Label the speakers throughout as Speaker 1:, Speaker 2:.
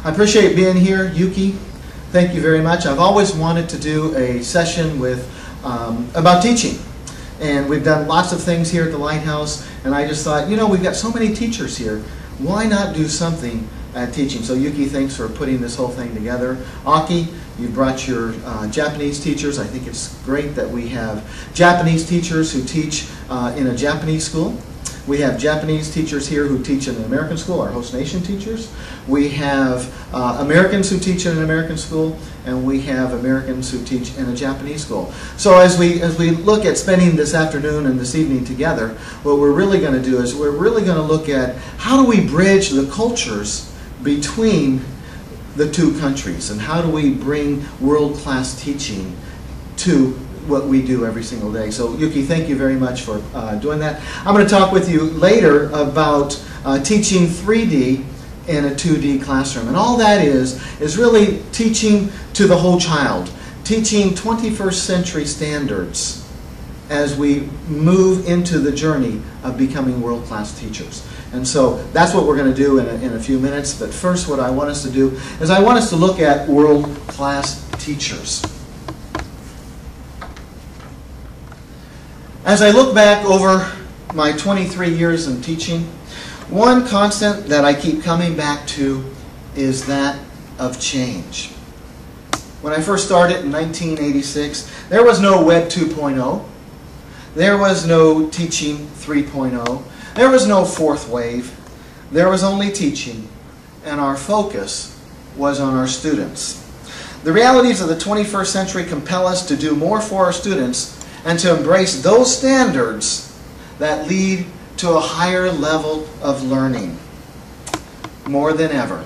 Speaker 1: I appreciate being here, Yuki. Thank you very much. I've always wanted to do a session with about teaching. And we've done lots of things here at the Lighthouse, and I just thought, you know, we've got so many teachers here. Why not do something at teaching? So Yuki, thanks for putting this whole thing together. Aki, you brought your Japanese teachers. I think it's great that we have Japanese teachers who teach in a Japanese school. We have Japanese teachers here who teach in an American school, our host nation teachers. We have Americans who teach in an American school, and we have Americans who teach in a Japanese school. So as we look at spending this afternoon and this evening together, what we're really going to do is we're really going to look at how do we bridge the cultures between the two countries, and how do we bring world-class teaching to what we do every single day. So Yuki, thank you very much for doing that. I'm going to talk with you later about teaching 3D in a 2D classroom. And all that is really teaching to the whole child, teaching 21st century standards as we move into the journey of becoming world-class teachers. And so that's what we're going to do in a few minutes. But first, what I want us to do is I want us to look at world-class teachers. As I look back over my 23 years in teaching, one constant that I keep coming back to is that of change. When I first started in 1986, there was no Web 2.0. There was no Teaching 3.0. There was no fourth wave. There was only teaching, and our focus was on our students. The realities of the 21st century compel us to do more for our students and to embrace those standards that lead to a higher level of learning. More than ever,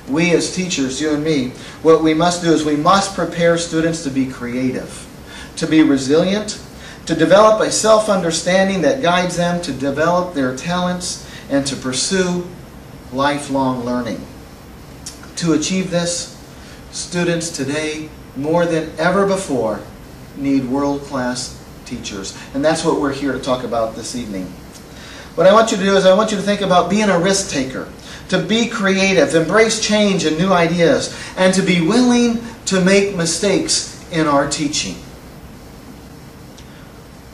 Speaker 1: we as teachers, you and me, what we must do is we must prepare students to be creative, to be resilient, to develop a self-understanding that guides them to develop their talents and to pursue lifelong learning. To achieve this, students today, more than ever before, need world-class teachers. And that's what we're here to talk about this evening. What I want you to do is I want you to think about being a risk taker, to be creative, embrace change and new ideas, and to be willing to make mistakes in our teaching.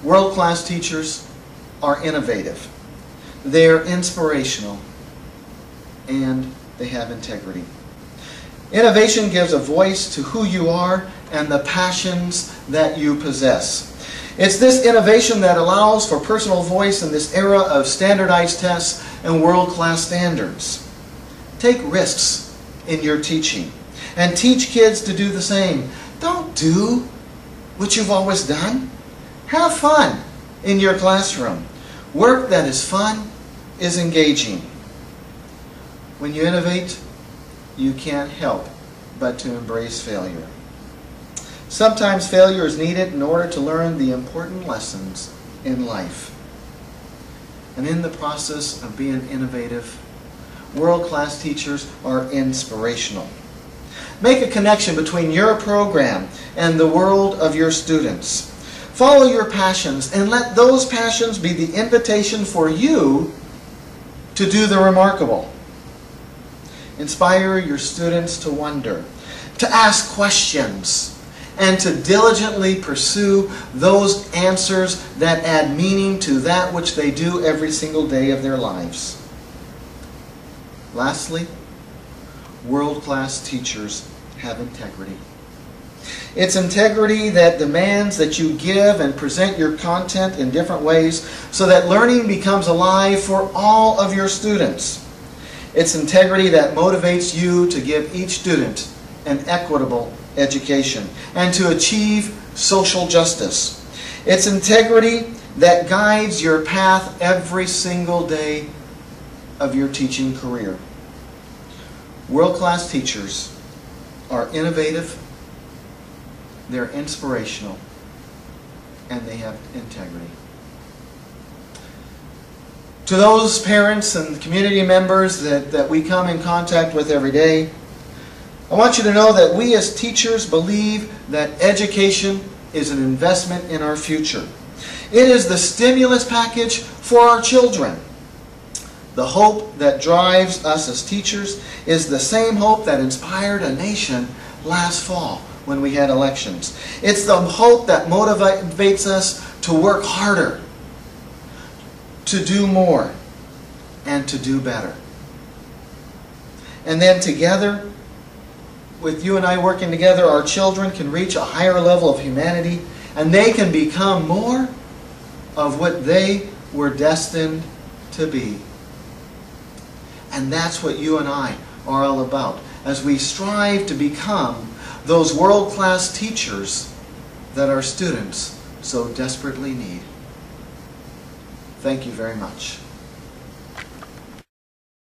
Speaker 1: World-class teachers are innovative, they're inspirational, and they have integrity. Innovation gives a voice to who you are and the passions that you possess. It's this innovation that allows for personal voice in this era of standardized tests and world-class standards. Take risks in your teaching and teach kids to do the same. Don't do what you've always done. Have fun in your classroom. Work that is fun is engaging. When you innovate, you can't help but to embrace failure. Sometimes failure is needed in order to learn the important lessons in life. And in the process of being innovative, world-class teachers are inspirational. Make a connection between your program and the world of your students. Follow your passions and let those passions be the invitation for you to do the remarkable. Inspire your students to wonder, to ask questions, and to diligently pursue those answers that add meaning to that which they do every single day of their lives. Lastly, world-class teachers have integrity. It's integrity that demands that you give and present your content in different ways so that learning becomes alive for all of your students. It's integrity that motivates you to give each student an equitable education and to achieve social justice. It's integrity that guides your path every single day of your teaching career. World-class teachers are innovative, they're inspirational, and they have integrity. To those parents and community members that we come in contact with every day, I want you to know that we as teachers believe that education is an investment in our future. It is the stimulus package for our children. The hope that drives us as teachers is the same hope that inspired a nation last fall when we had elections. It's the hope that motivates us to work harder, to do more, and to do better. And then together, with you and I working together, our children can reach a higher level of humanity, and they can become more of what they were destined to be. And that's what you and I are all about, as we strive to become those world-class teachers that our students so desperately need. Thank you very much.